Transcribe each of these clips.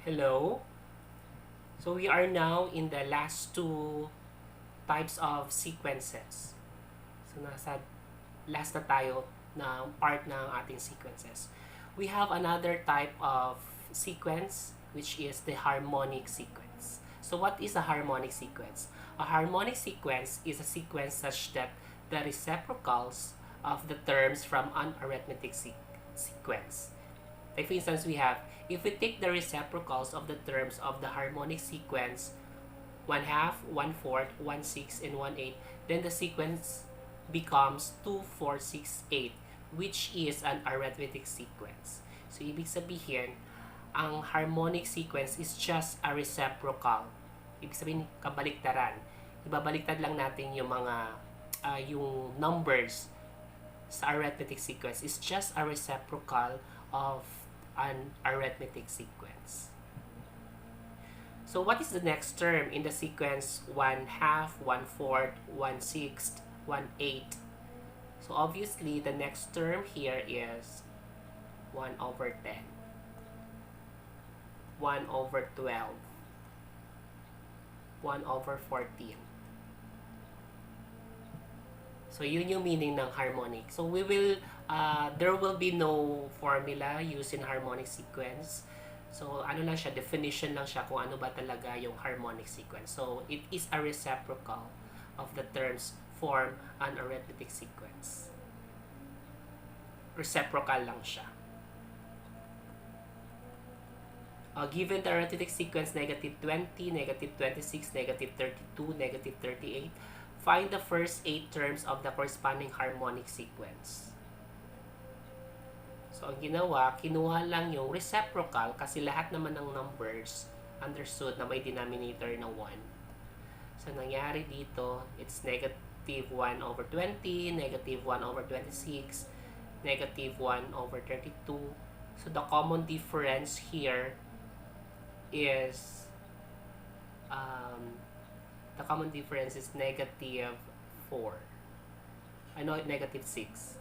Hello. So we are now in the last two types of sequences. So nasa last na tayo na part ng ating sequences. We have another type of sequence which is the harmonic sequence. So what is a harmonic sequence? A harmonic sequence is a sequence such that the reciprocals of the terms from an arithmetic sequence. Like for instance, we have, if we take the reciprocals of the terms of the harmonic sequence, 1/2, 1/4, 1/6, and 1/8, then the sequence becomes 2, 4, 6, 8, which is an arithmetic sequence. So, ibig sabihin, ang harmonic sequence is just a reciprocal. Ibig sabihin, kabaliktaran. Ibabaliktad lang natin yung mga, yung numbers sa arithmetic sequence is just a reciprocal of an arithmetic sequence. So what is the next term in the sequence 1/2, 1/4, 1/6, 1/8? So obviously the next term here is 1/10, 1/12, 1/14. So yun yung meaning ng harmonic. So we will there will be no formula used in harmonic sequence. So ano lang siya, definition lang siya kung ano ba talaga yung harmonic sequence. So it is a reciprocal of the terms form an arithmetic sequence. Reciprocal lang siya. Given the arithmetic sequence -20, -26, -32, -38, find the first 8 terms of the corresponding harmonic sequence. So, ang ginawa, kinuha lang yung reciprocal kasi lahat naman ng numbers understood na may denominator na 1. So, nangyari dito, it's -1/20, -1/26, -1/32. So, the common difference here is the common difference is -4. I know -6.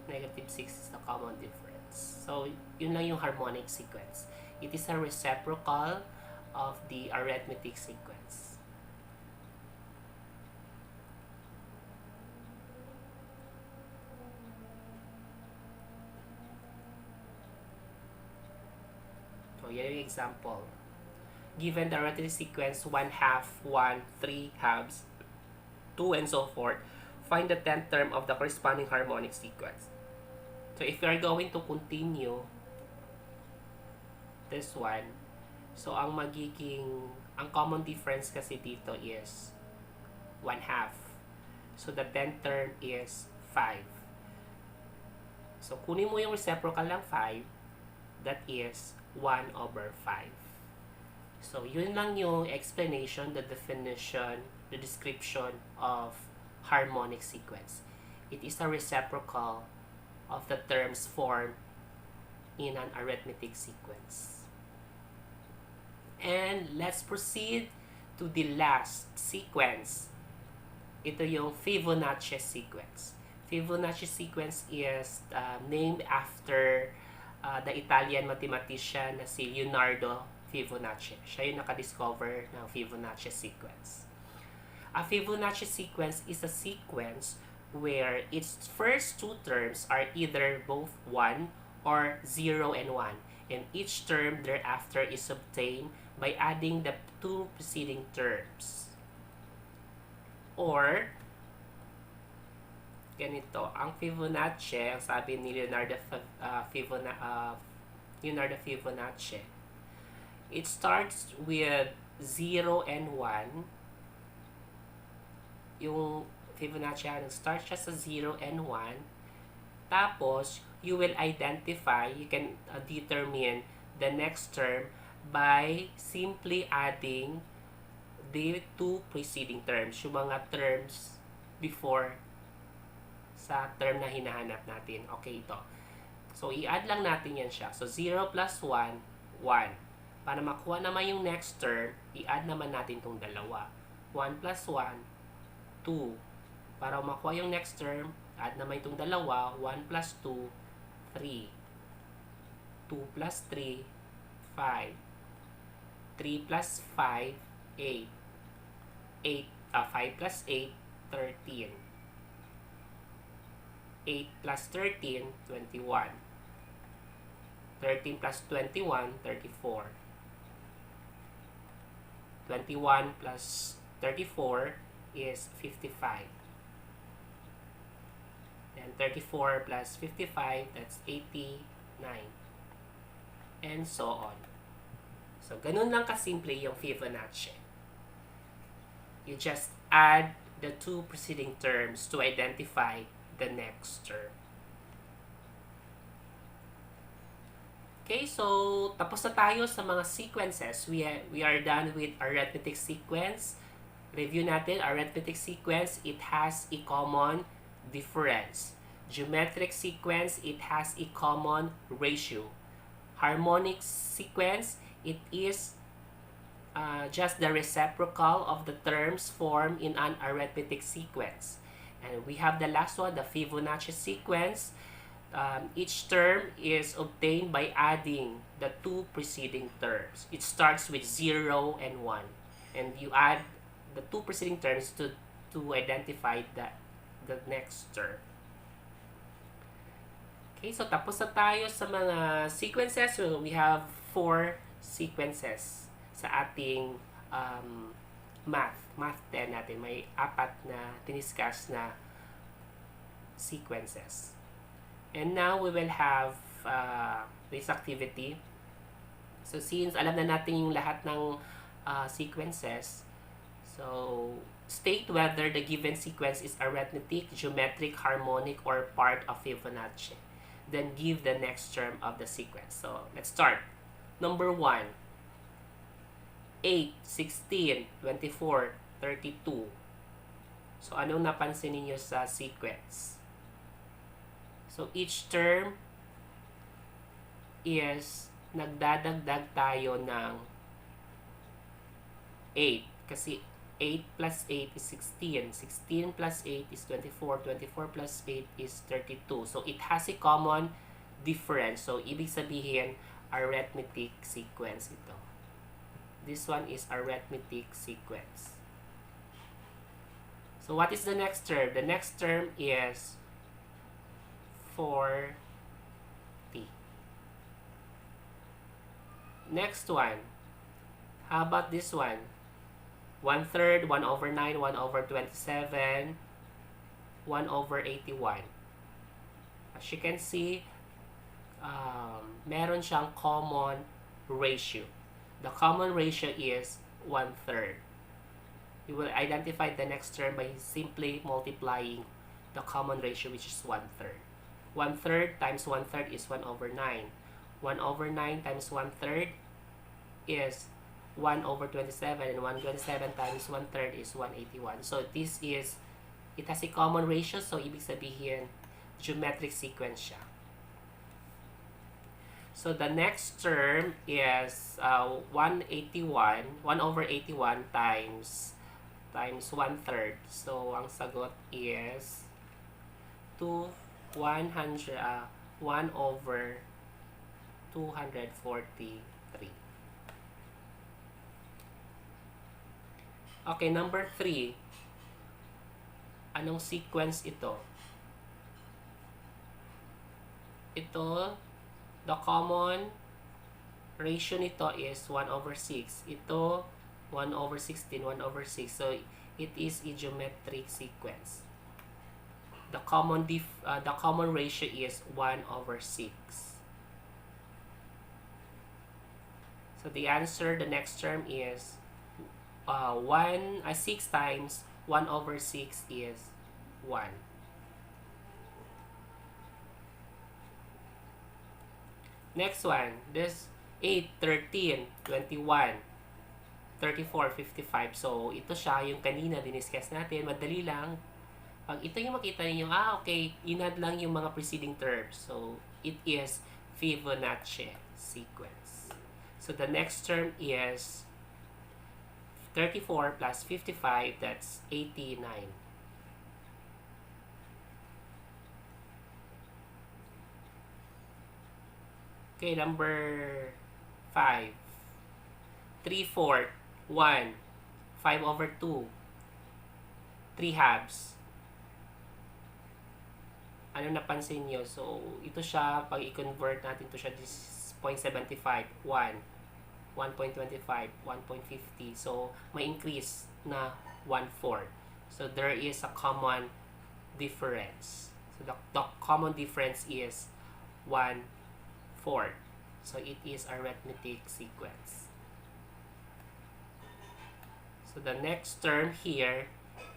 -6 is the common difference. So, yun lang yung harmonic sequence. It is a reciprocal of the arithmetic sequence. So, yan yung example. Given the arithmetic sequence 1/2, 1, 3 halves, 2, and so forth, find the 10th term of the corresponding harmonic sequence. So if you are going to continue this one, so ang common difference kasi dito is 1/2. So the 10th term is 5. So kunin mo yung reciprocal ng 5, that is 1/5. So, yun lang yung explanation, the definition, the description of harmonic sequence. It is a reciprocal of the terms formed in an arithmetic sequence. And let's proceed to the last sequence. Ito yung Fibonacci sequence. Fibonacci sequence is named after the Italian mathematician na si Leonardo Fibonacci. Siya yung nakadiscover ng Fibonacci sequence. A Fibonacci sequence is a sequence where its first two terms are either both 1 or 0 and 1, and each term thereafter is obtained by adding the two preceding terms. Or, ganito, ang Fibonacci, ang sabi ni Leonardo Fibonacci, it starts with 0 and 1. Yung Fibonacci, start siya sa 0 and 1. Tapos, you will identify, you can determine the next term by simply adding the two preceding terms. Yung mga terms before sa term na hinahanap natin. Okay, ito. So, i-add lang natin yan siya. So, 0 plus 1, 1. Para makuha naman yung next term, i-add naman natin itong dalawa. 1 plus 1, 2. Para makuha yung next term, add naman itong dalawa. 1 plus 2, 3. 2 plus 3, 5. 3 plus 5, 8. 5 plus 8, 13. 8 plus 13, 21. 13 plus 21, 34. 21 plus 34 is 55. And 34 plus 55, that's 89. And so on. So, ganun lang kasimple yung Fibonacci. You just add the two preceding terms to identify the next term. Okay, so tapos na tayo sa mga sequences. We are done with arithmetic sequence. Review natin, arithmetic sequence, it has a common difference. Geometric sequence, it has a common ratio. Harmonic sequence, it is just the reciprocal of the terms formed in an arithmetic sequence. And we have the last one, the Fibonacci sequence. Each term is obtained by adding the two preceding terms. It starts with 0 and 1. And you add the two preceding terms to identify the next term. Okay, so tapos na tayo sa mga sequences. So we have 4 sequences sa ating Math 10 natin. May 4 na tiniscuss na sequences. And now we will have this activity. So since alam na natin yung lahat ng sequences, so state whether the given sequence is arithmetic, geometric, harmonic, or part of Fibonacci. Then give the next term of the sequence. So let's start. Number 1, 8, 16, 24, 32. So anong napansin niyo sa sequence? So each term is nagdadagdag tayo ng 8. Kasi 8 plus 8 is 16. 16 plus 8 is 24. 24 plus 8 is 32. So it has a common difference. So ibig sabihin, arithmetic sequence ito. This one is arithmetic sequence. So what is the next term? The next term is 40. Next one. How about this one? 1/3, 1 over 9, 1 over 27, 1 over 81. As you can see, meron siyang common ratio. The common ratio is 1/3. You will identify the next term by simply multiplying the common ratio, which is 1/3. 1/3 times 1/3 is 1 over 9. 1 over 9 times 1/3 is 1 over 27, and 127 times 1/3 is 181. So this is, it has a common ratio, so ibig sabihin, geometric sequence siya. So the next term is 181, 1 over 81 times 1/3. So ang sagot is 1 over 243. Okay, number 3. Anong sequence ito? Ito, the common ratio nito is 1 over 6. Ito, 1 over 16, 1 over 6. So it is a geometric sequence. The common ratio is 1 over 6. So the answer, the next term is 6 times 1 over 6 is 1. Next one, this 8, 13, 21, 34, 55. So ito siya yung kanina diniscuss natin. Madali lang. Pag ito yung makita niyo, okay, inad lang yung mga preceding terms. So it is Fibonacci sequence. So the next term is 34 plus 55, that's 89. Okay, number 5. 3/4, 1, 5/2, 3 halves. Ano napansin nyo? So, ito siya, pag i-convert natin to siya, this is 0.75, 1, 1.25, 1.50. So, may increase na 1/4. So, there is a common difference. So, the common difference is 1/4. So, it is arithmetic sequence. So, the next term here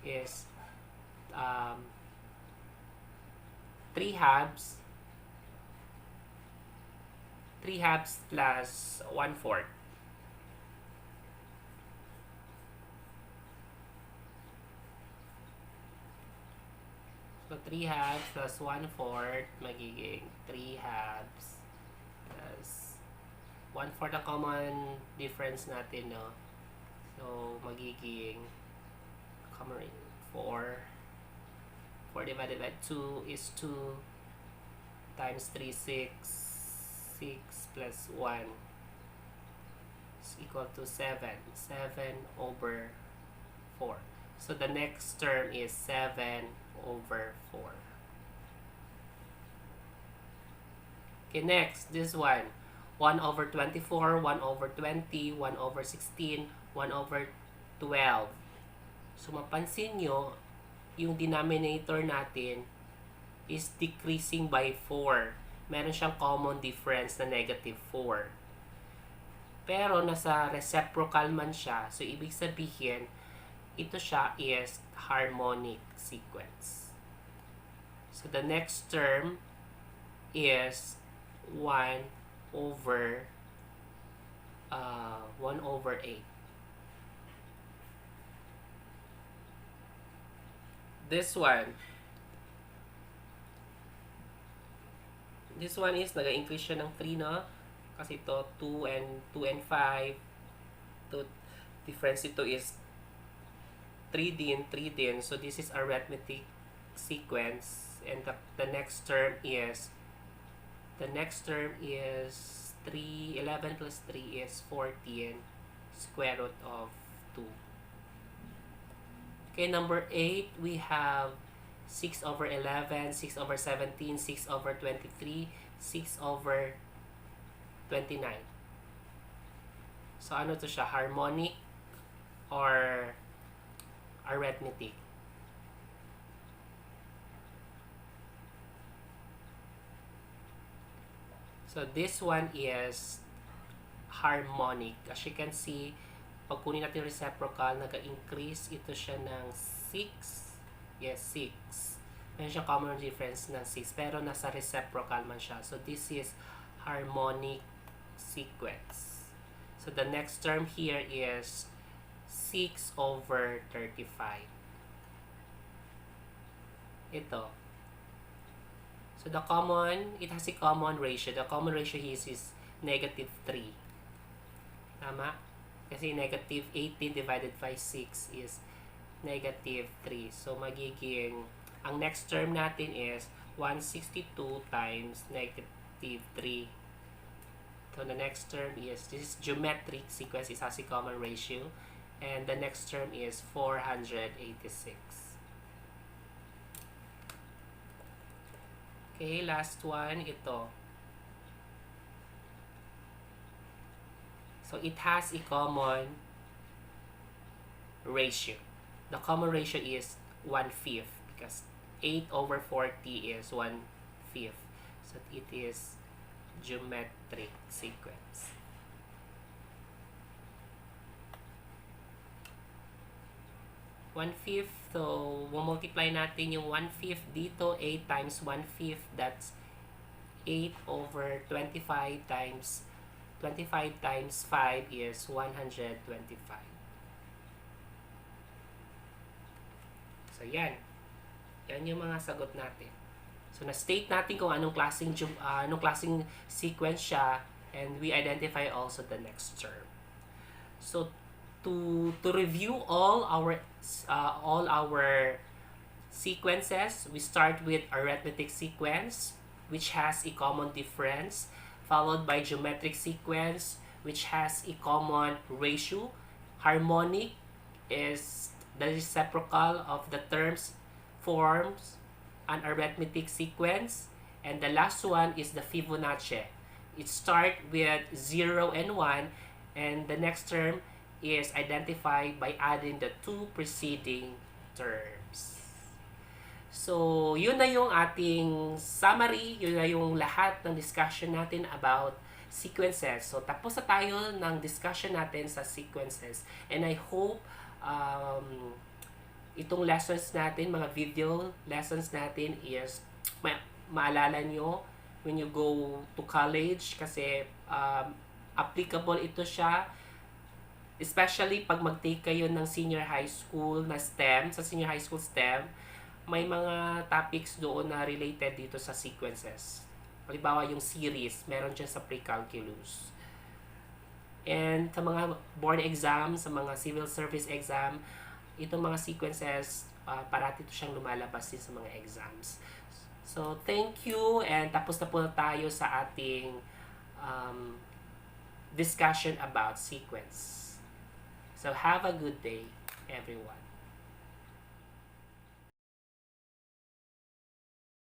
is 3 halves. 3 halves plus 1/4. So, 3 halves plus 1/4 magiging 3 halves plus 1/4 ang common difference natin, no? So, magiging common 4 divided by 2 is 2 times 3, 6. 6 plus 1 is equal to 7. 7/4. So, the next term is 7/4. Okay, next, this one. 1/24, 1/20, 1/16, 1/12. So, mapansin nyo, yung denominator natin is decreasing by 4. Meron siyang common difference na -4. Pero, nasa reciprocal man siya. So, ibig sabihin, ito siya is harmonic sequence. So, the next term is 1/8. This one is nag-increase siya ng 3, no? Kasi ito 2 and 5. To difference ito is 3 din. So this is arithmetic sequence, and the next term is 3. 11 plus 3 is 14, square root of 2. Okay, number 8, we have 6/11, 6/17, 6/23, 6/29. So, ano to siya? Harmonic or arithmetic? So, this one is harmonic. As you can see, pag kunin natin reciprocal, nag-increase ito siya ng 6. Yes, 6. Meron siyang common difference ng 6, pero nasa reciprocal man siya. So, this is harmonic sequence. So, the next term here is 6/35. Ito. So, it has a common ratio. The common ratio here is -3. Tama? Kasi -18 divided by 6 is -3. So, magiging, ang next term natin is 162 times -3. So, the next term is, this is geometric sequence, it has a common ratio. And the next term is 486. Okay, last one, ito. So, it has a common ratio. The common ratio is 1/5 because 8/40 is 1/5. So, it is geometric sequence. One-fifth, so multiply natin yung 1/5 dito, 8 times 1/5, that's 8/25 times 25 times 5 is 125. So, yan. Yan yung mga sagot natin. So, na-state natin kung anong klaseng sequence siya, and we identify also the next term. So, to review all our sequences, we start with arithmetic sequence, which has a common difference, followed by geometric sequence, which has a common ratio. Harmonic is the reciprocal of the terms forms an arithmetic sequence. And the last one is the Fibonacci. It starts with 0 and 1, and the next term is identified by adding the two preceding terms. So, yun na yung ating summary, yun na yung lahat ng discussion natin about sequences. So, tapos na tayo ng discussion natin sa sequences. And I hope itong lessons natin, mga video lessons natin is maalala nyo when you go to college kasi applicable ito siya, especially pag mag-take kayo ng senior high school na STEM, sa senior high school STEM, may mga topics doon na related dito sa sequences. Halimbawa yung series, meron dyan sa pre-calculus. And sa mga board exam, sa mga civil service exam, itong mga sequences, parati ito siyang lumalabas din sa mga exams. So, thank you, and tapos na po na tayo sa ating discussion about sequence. So, have a good day, everyone.